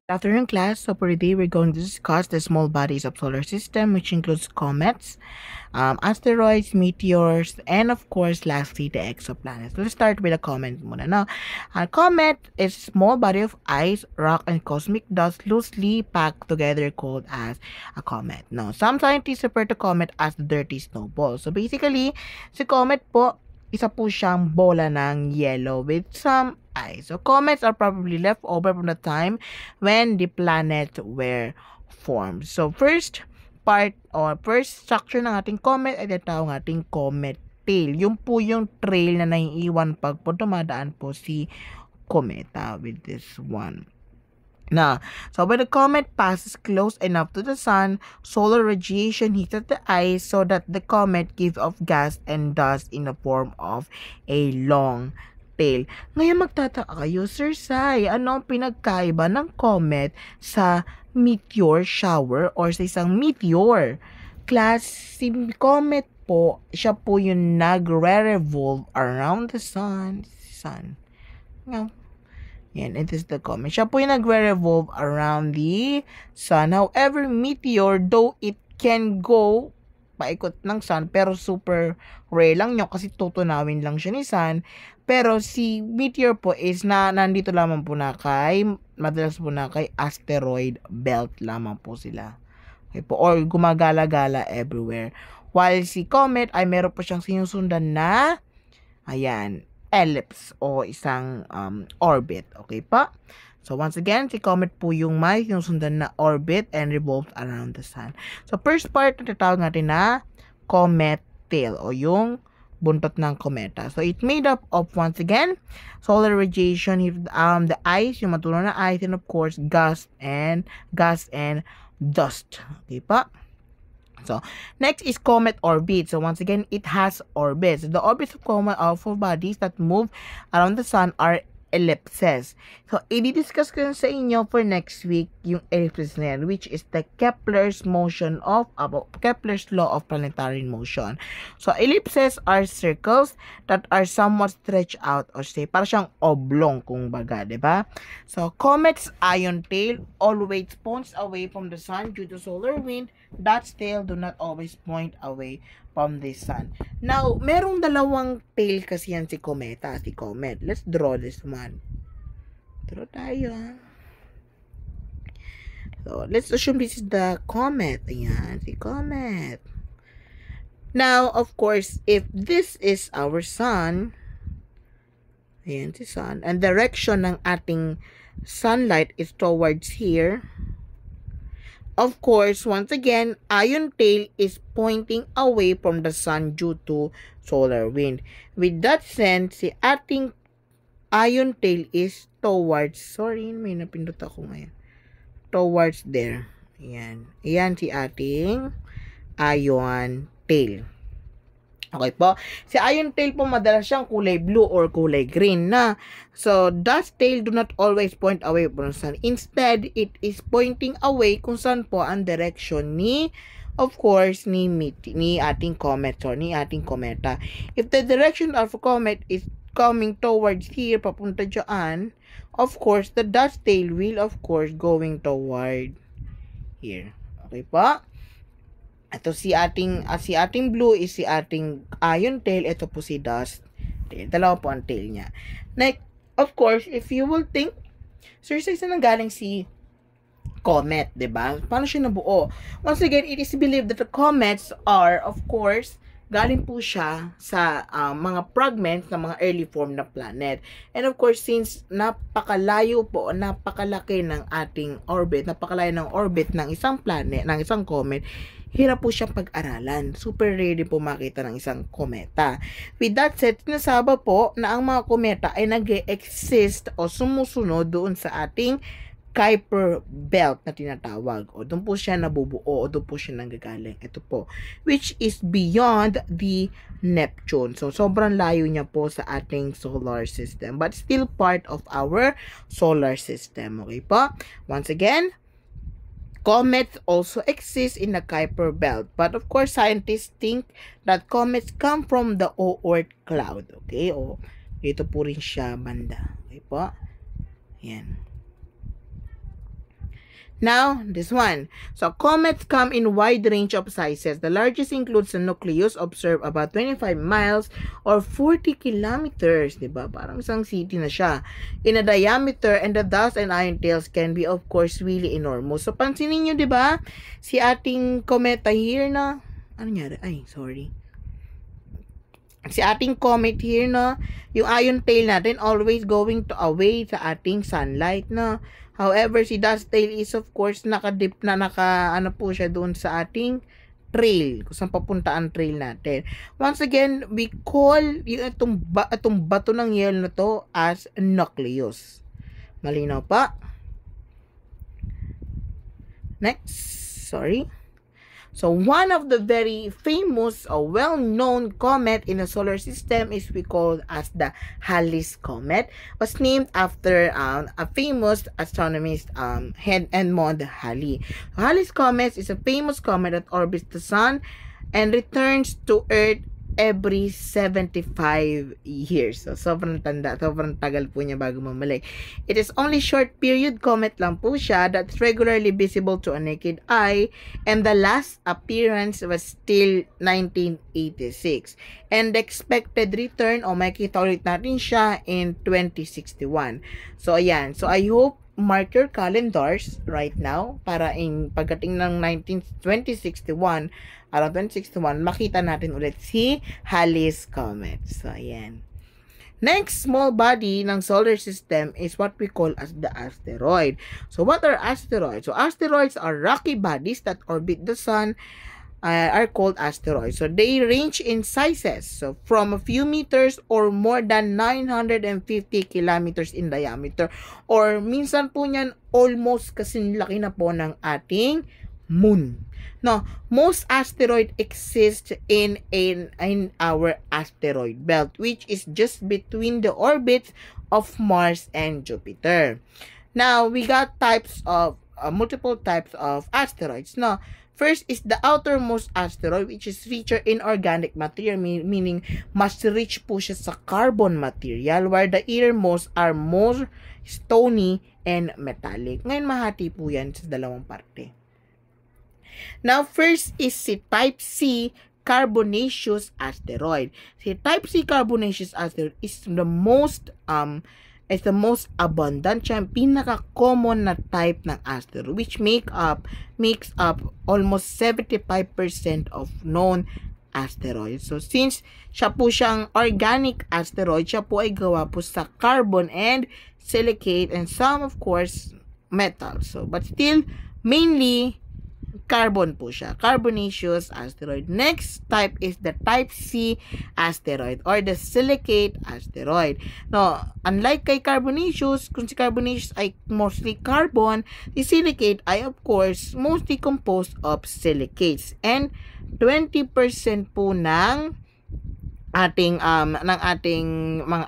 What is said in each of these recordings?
Afternoon class, so for today we're going to discuss the small bodies of solar system, which includes comets, asteroids, meteors, and of course, lastly, the exoplanets. Let's start with a comet muna. Now, a comet is a small body of ice, rock, and cosmic dust loosely packed together called as a comet. Now, some scientists refer to comet as the dirty snowball. So basically, si comet po, isa po siyang bola ng yellow with some ice. So comets are probably left over from the time when the planet were formed. So first part or first structure ng ating comet ay tinatawag ating comet tail. Yung po yung trail na naiiwan pag po dumadaan po si kometa with this one. Now, so when the comet passes close enough to the sun, solar radiation hits at the ice so that the comet gives off gas and dust in the form of a long tail. Ngayon magtataka kayo, Sir Sai, ano ang pinagkaiba ng comet sa meteor shower or sa isang meteor? Class, si comet po, siya po yung nagre-revolve around the sun. No. Yan, it is the comet. Siya po yung nagre-revolve around the sun. However, meteor, though it can go paikot ng sun, pero super rare lang nyo kasi tutunawin lang siya ni sun. Pero si meteor po is nandito lamang po na madalas po na kay asteroid belt lamang po sila. Okay po, or gumagala-gala everywhere. While si comet ay meron po siyang sinusundan na, ayan, ellipse o isang orbit. Okay pa? So, once again, si comet po yung may sinusundan na orbit and revolves around the sun. So, first part, natatawag natin na comet tail o yung buntot ng kometa. So, it made up of, once again, solar radiation, the ice, yung matulong na ice, and of course, gas and dust. Okay pa? So, next is comet orbit. So, once again, it has orbits. The orbits of comet are for bodies that move around the sun are ellipses. So, i-discuss ko sa inyo for next week yung ellipses na yan, which is the Kepler's law of planetary motion. So, ellipses are circles that are somewhat stretched out or say, para siyang oblong kung baga, diba? So, comet's ion tail always points away from the sun due to solar wind. That tail do not always point away from the sun. Now, merong dalawang tail kasi yan si kometa, si comet. Let's draw this one. Draw tayo. So, let's assume this is the comet. Ayan, si comet. Now, of course, if this is our sun, ayan si sun, and direction ng ating sunlight is towards here, of course, once again, ion tail is pointing away from the sun due to solar wind. With that sense, si ating ion tail is towards, may napindot ako ngayon. Towards there. Ayan. Ayan si ating ion tail. Okay po. Si ion tail po madalas siyang kulay blue or kulay green na. So, dust tail do not always point away from the sun. Instead, it is pointing away kung saan po ang direction ni, of course, ni ating comet or ni ating kometa. If the direction of a comet is coming towards here, papunta dyan, of course, the dust tail will, of course, going toward here. Okay po? Ito si ating blue is si ating ion tail. Ito po si dust tail. Dalawa po ang tail niya. Like, of course, if you will think, sir, saan nang galing si comet, diba? Paano siya nabuo? Once again, it is believed that the comets are, of course, galing po siya sa mga fragments ng mga early form na planet. And of course, since napakalayo po, napakalaki ng ating orbit, napakalayo ng orbit ng isang planet, ng isang comet, hirap po siyang pag-aralan. Super rare din po makita ng isang kometa. With that said, sinasaba po na ang mga kometa ay nag-exist o sumusunod doon sa ating Kuiper belt na tinatawag. O doon po siya nabubuo o doon po siya nanggagaling. Ito po. Which is beyond the Neptune. So, sobrang layo niya po sa ating solar system. But still part of our solar system. Okay po? Once again, comets also exist in the Kuiper belt. But of course, scientists think that comets come from the Oort cloud. Okay? O, dito po rin siya banda. Okay po? Yan. Now, this one. So, comets come in wide range of sizes. The largest includes the nucleus, observed about 25 miles or 40 kilometers. Diba? Parang isang city na siya. In a diameter, and the dust and iron tails can be, of course, really enormous. So, pansinin nyo, diba? Si ating kometa here na... Ano nangyari? Ay, sorry. Si ating comet here, no? Yung ion tail natin always going to away sa ating sunlight, no? However, si dust tail is of course naka-dip na ano po siya doon sa ating trail, kung saan papunta ang trail natin. Once again, we call yung itong bato ng yelo na to as nucleus. Malinaw pa? Next, sorry. So, one of the very famous or well-known comet in the solar system is we call as the Halley's Comet. Was named after a famous astronomist, Edmund Halley. Halley's Comet is a famous comet that orbits the sun and returns to Earth every 75 years. So, sobrang tagal po niya bago mamalik. It is only short period comet lang po siya that's regularly visible to a naked eye, and the last appearance was still 1986. And the expected return, makikita ulit natin siya in 2061. So, ayan. So, I hope mark your calendars right now para pagdating ng 2061, around 2061, makita natin ulit si Halley's Comet. So, ayan. Next small body ng solar system is what we call as the asteroid. So, what are asteroids? So, asteroids are rocky bodies that orbit the sun, are called asteroids. So, they range in sizes. So, from a few meters or more than 950 kilometers in diameter. Or, minsan po niyan, almost kasing laki na po ng ating moon. No, most asteroid exist in our asteroid belt, which is just between the orbits of Mars and Jupiter. Now, we got types of multiple types of asteroids. No, first is the outermost asteroid, which is featured in organic material, meaning mas rich po siya sa carbon material, while the innermost are more stony and metallic. Ngayon, mahati po yan sa dalawang parte. Now, first is si Type C carbonaceous asteroid. Si Type C carbonaceous asteroid is the most abundant, siya ang pinaka-common na type ng asteroid, which makes up almost 75% of known asteroids. So, since siya po siyang organic asteroid, siya po ay gawa po sa carbon and silicate and some, of course, metal. So, but still, mainly, carbon po siya. Carbonaceous asteroid. Next type is the Type C asteroid or the silicate asteroid. No, unlike kay carbonaceous, kung si carbonaceous ay mostly carbon, si silicate ay of course mostly composed of silicates. And 20% po ng ating mga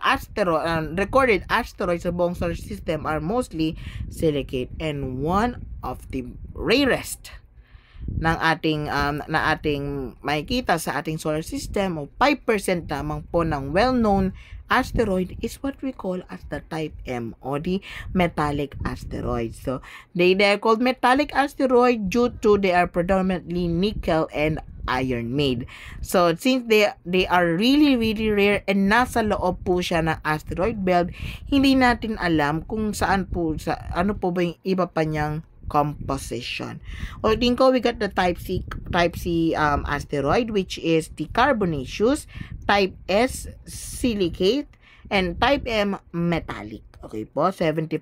recorded asteroids sa buong solar system are mostly silicate, and one of the rarest ng ating makikita sa ating solar system o 5% lamang po ng well-known asteroid is what we call as the Type M or the metallic asteroids. So they are called metallic asteroid due to they are predominantly nickel and iron made. So since they are really rare and nasa loob po siya ng asteroid belt, hindi natin alam kung saan po ano po ba yung iba pa niyang composition. Ulitin ko, we got the Type C asteroid, which is the carbonaceous, Type S silicate, and Type M metallic. Okay po, 75%,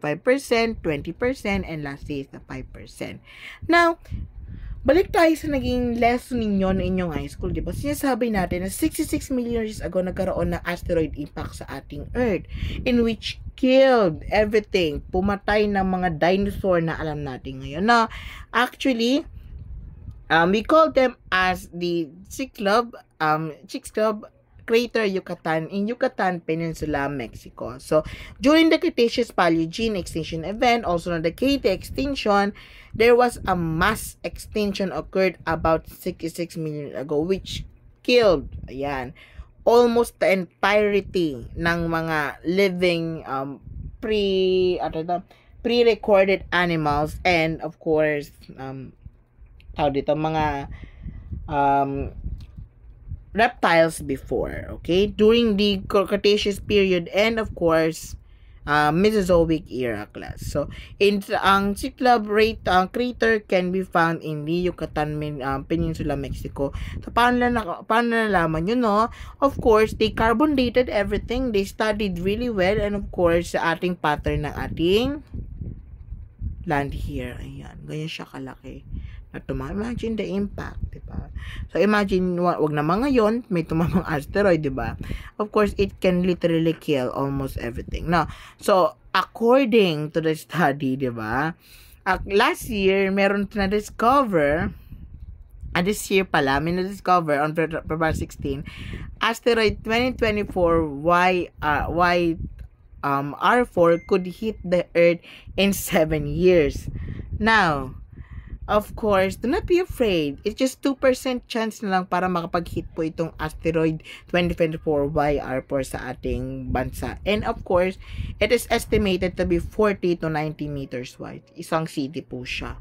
20%, and lastly is the 5%. Now, balik tayo sa naging lesson ninyo na inyong high school, di ba? Sinasabi natin na 66 million years ago nagkaroon ng asteroid impact sa ating Earth, in which killed everything. Pumatay ng mga dinosaur na alam natin ngayon. Na actually, we call them as the Chicxulub Crater Yucatan in Yucatan Peninsula, Mexico. So, during the Cretaceous Paleogene extinction event, also known the KT extinction, there was a mass extinction occurred about 66 million ago, which killed, almost the entirety ng mga living pre-recorded animals and of course mga reptiles before, okay, during the Cretaceous period and of course Mesozoic era class. So, ang Cyclop crater can be found in the Yucatan Peninsula, Mexico. So, paano nalaman yun, no? Of course, they carbon dated everything. They studied really well. And of course, sa ating pattern ng ating land here. Ayan. Ganyan siya kalaki. Imagine the impact, diba? So, imagine, wag naman ngayon, may tumamang asteroid, diba? Of course, it can literally kill almost everything. Now, so, according to the study, diba? Last year, meron na-discover, this year pala, may na-discover on February 16, asteroid 2024 R4 could hit the Earth in 7 years. Now, of course, do not be afraid. It's just 2% chance na lang para makapag-hit po itong asteroid 2024 YR4 sa ating bansa. And of course, it is estimated to be 40 to 90 meters wide. Isang city po siya.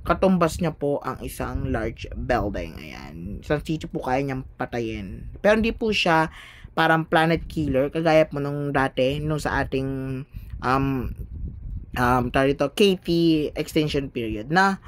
Katumbas niya po ang isang large building. Ayan. Isang city po kaya niyang patayin. Pero hindi po siya parang planet killer. Kagaya po nung dati, nung sa ating KT extinction period na.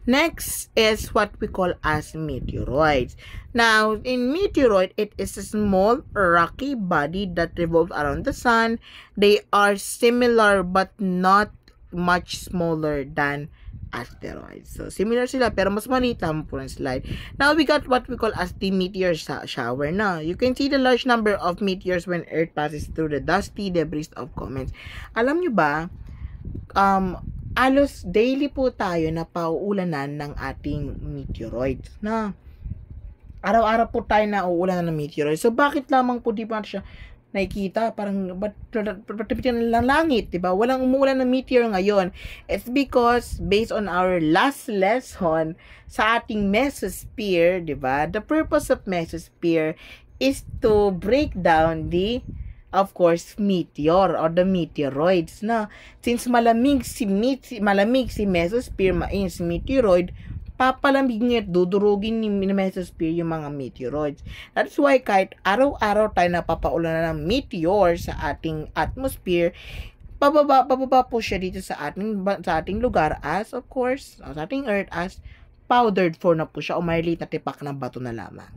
Next is what we call as meteoroids. Now, in meteoroid, it is a small rocky body that revolves around the sun. They are similar but not much smaller than asteroids. So, similar sila pero mas maliit lang po ng slide. Now, we got what we call as the meteor shower. Now, you can see the large number of meteors when Earth passes through the dusty debris of comets. Alam nyo ba, alos daily po tayo na pauulanan ng ating meteoroids na araw-araw po tayo na uulanan ng meteoroids. So, bakit lamang po di pa siya nakikita? Parang, ba't lang langit, diba? Walang umuulan ng meteor ngayon. It's because, based on our last lesson sa ating mesosphere, diba? The purpose of mesosphere is to break down the of course, meteor or the meteoroids na since malamig si mesosphere, mainit si meteoroid, papalamigin at dudurugin ni mesosphere yung mga meteoroids. That's why kahit araw-araw tayo napapaulan ng meteor sa ating atmosphere, pababa po siya dito sa ating lugar as of course, sa ating earth as powdered form na po siya o maliit na tipak ng bato na lamang.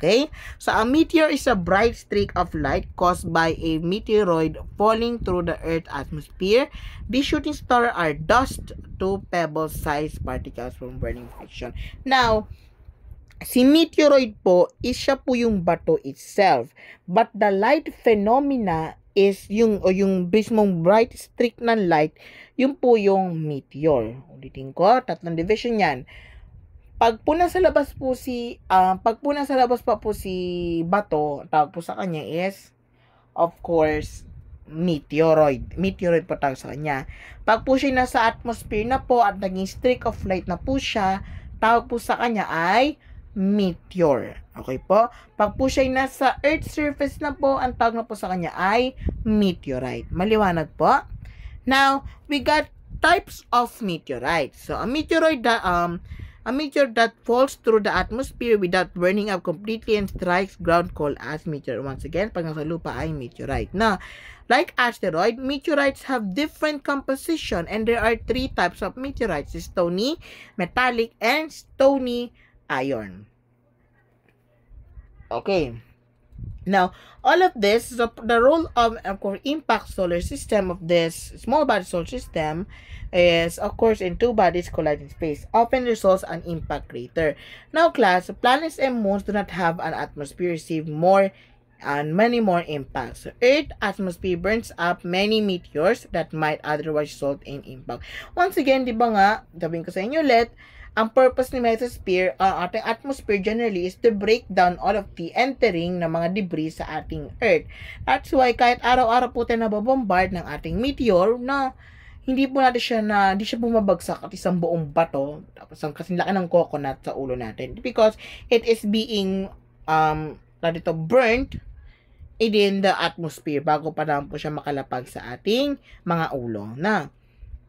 Okay? So, a meteor is a bright streak of light caused by a meteoroid falling through the Earth's atmosphere. These shooting stars are dust to pebble-sized particles from burning friction. Now, si meteoroid po, siya po yung bato itself. But the light phenomena is yung mismong bright streak ng light, yung po yung meteor. Ulitin ko, tatlong division yan. Pag po nasa labas pa po si bato, tawag po sa kanya is, of course, meteoroid. Meteoroid po tawag sa kanya. Pag po siya nasa atmosphere na po at naging streak of light na po siya, tawag po sa kanya ay meteor. Okay po? Pag po siya nasa earth surface na po, ang tawag na po sa kanya ay meteorite. Maliwanag po? Now, we got types of meteorites. So, a meteor that falls through the atmosphere without burning up completely and strikes ground called as meteor. Once again, pag nasa lupa ay meteorite. Now, like asteroid, meteorites have different composition and there are 3 types of meteorites: stony, metallic, and stony iron. Okay. Now, all of this, the role of course, impact solar system of this small body solar system is, of course, in 2 bodies collide in space, often results an impact crater. Now, class, planets and moons do not have an atmosphere, receive more and many more impacts. So, Earth atmosphere burns up many meteors that might otherwise result in impact. Once again, di ba nga, sabihin ko sa inyo ulit, ang purpose ni mesosphere, ating atmosphere generally is to break down all of the entering ng mga debris sa ating Earth. That's why kahit araw-araw po tayo nababombard ng ating meteor na hindi siya bumabagsak at isang buong bato, tapos ang kasing laki ng coconut sa ulo natin. Because it is being burnt in the atmosphere bago pa lang po siya makalapag sa ating mga ulo na.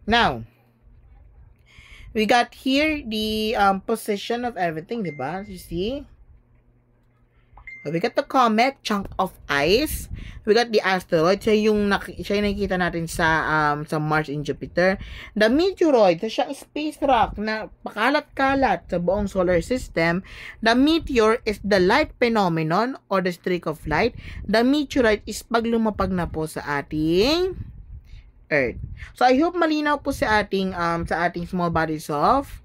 Now, we got here the position of everything, diba? You see? So, we got the comet, chunk of ice. We got the asteroid. Siya yung nakikita natin sa Mars and Jupiter. The meteoroid, siya siyang space rock na pakalat-kalat sa buong solar system. The meteor is the light phenomenon or the streak of light. The meteorite is pag lumapag na po sa ating Earth. So, I hope malinaw po sa ating small bodies of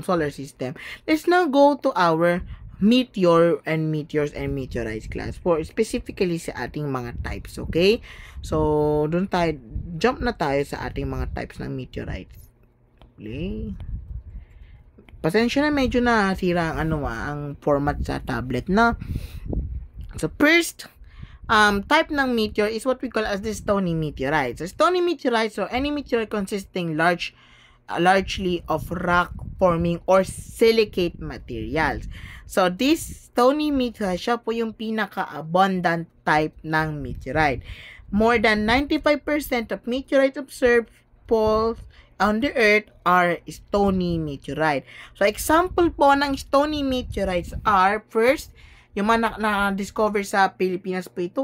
solar system. Let's now go to our meteors and meteorites class for specifically sa ating mga types, okay? So, jump na tayo sa ating mga types ng meteorites. Okay? Pasensya na, medyo nasira ang format sa tablet na. So, first, type ng meteor is what we call as the stony meteorites. So, stony meteorites or any meteorite consisting largely of rock forming or silicate materials. So, this stony meteorite, siya po yung pinaka-abundant type ng meteorite. More than 95% of meteorites observed falls on the earth are stony meteorite. So, example po ng stony meteorites are, first, yung mga na-discover sa Pilipinas po ito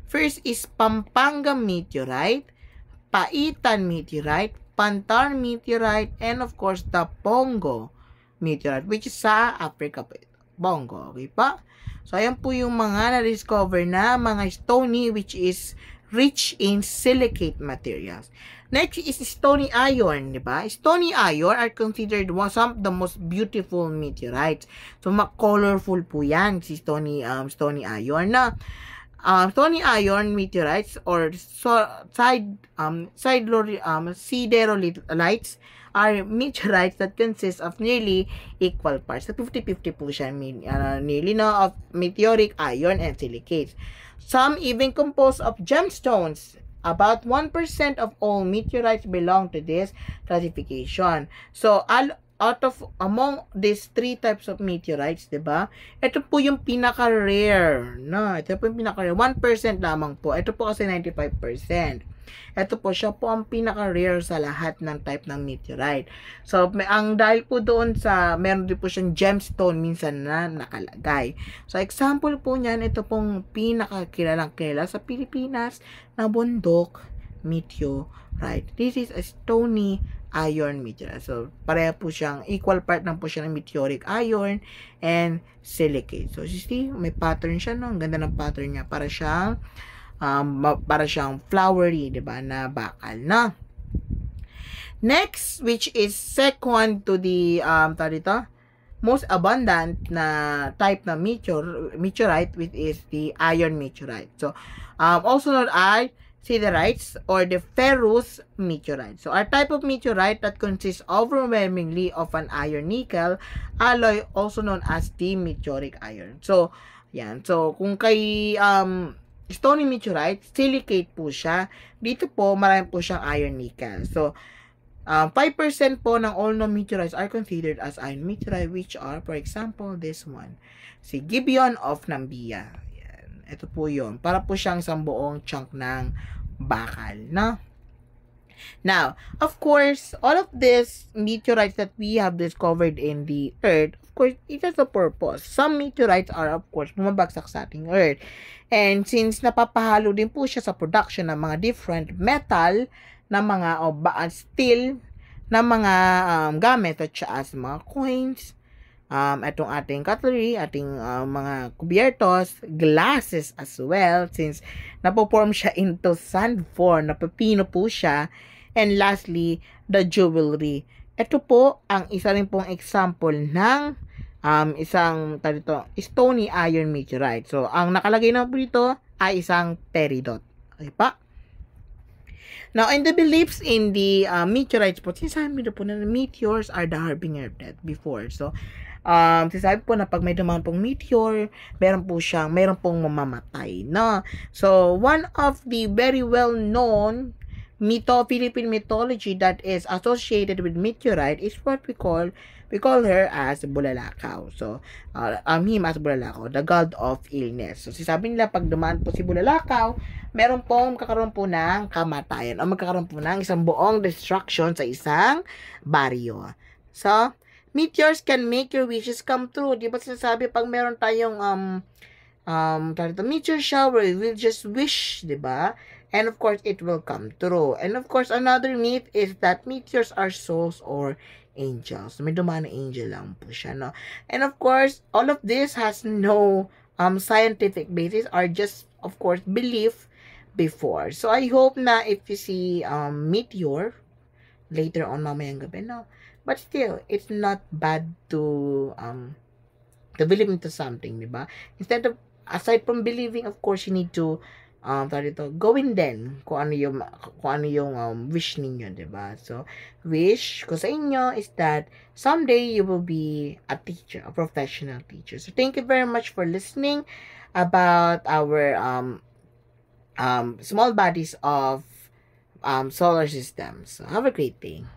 First is Pampanga meteorite, Paitan meteorite, Pantar meteorite, and of course, the Bongo meteorite, which is sa Africa po ito. Bongo, okay pa? So, ayan po yung mga na-discover na mga stony which is rich in silicate materials. Next is stony iron, di ba? Stony iron are considered some of the most beautiful meteorites. So, colorful po yan, si stony iron na. Stony iron meteorites or siderolites are meteorites that consist of nearly equal parts. So, 50-50 po siya, nearly of meteoric iron and silicates. Some even composed of gemstones. About 1% of all meteorites belong to this classification. So, among these three types of meteorites, diba? Ito po yung pinaka-rare, no? Ito po yung pinaka-rare. 1% lamang po. Ito po kasi 95%. Ito po, siya po ang pinaka-rare sa lahat ng type ng meteorite. So, dahil po doon meron din po siyang gemstone minsan na nakalagay. So, example po niyan, ito pong pinaka-kilalang-kilala sa Pilipinas na bundok meteorite. This is a stony iron meteorite. So, pareha po siyang, equal part lang po siya ng meteoric iron and silicate. So, you see, may pattern siya, no? Ang ganda ng pattern niya. Para siyang flowery, diba, na bakal, na. Next, which is second to the, most abundant na type na meteorite, which is the iron meteorite. So, also known as siderites or the ferrous meteorite. So, our type of meteorite that consists overwhelmingly of an iron-nickel alloy, also known as the meteoric iron. So, yan. So, kung kay stony meteorite, silicate po siya. Dito po, marami po siyang iron-nickel. So, 5% po ng all known meteorites are considered as iron meteorite, which are, for example, this one. Si Gibeon of Nambia. Ito po yun. Para po siyang isang buong chunk ng bakal, no? Now, of course, all of these meteorites that we have discovered in the Earth, of course, it has a purpose. Some meteorites are, of course, bumabagsak sa ating Earth. And since napapahalo din po siya sa production ng mga different metal, na mga steel, na mga gamit at as mga coins, itong ating cutlery, ating mga kubyertos, glasses as well, since napoform siya into sand form, napapino po siya, and lastly, the jewelry. Ito po ang isa rin pong example ng isang stony iron meteorite. So, ang nakalagay na po dito ay isang peridot. Okay pa? Now, in the beliefs in the meteorites po, sinasabi po na meteors are the harbinger of death before. So, sinasabi po na pag may dumaan pong meteor, meron pong mamamatay, no? So, one of the very well-known Philippine mythology that is associated with meteorite is what we call her as Bulalakaw. So, him as Bulalakaw, the god of illness. So, sabi nila, pag dumaan po si Bulalakaw, meron pong kakaroon po ng kamatayan o magkakaroon po ng isang buong destruction sa isang baryo. So, meteors can make your wishes come true. Di ba sinasabi, pag meron tayong meteor shower, we'll just wish, di ba? And of course, it will come true. And of course, another myth is that meteors are souls or angels. May dumaan na angel lang po siya, no? And of course, all of this has no scientific basis, or just, of course, belief before. So, I hope na if you see meteor later on mamayang gabi, no? But still, it's not bad to believe into something, di ba? Instead of, aside from believing, of course, you need to gawin din kung ano yung wish ninyo, di ba? So, wish ko sa inyo is that someday you will be a teacher, a professional teacher. So, thank you very much for listening about our small bodies of solar systems. So, have a great day.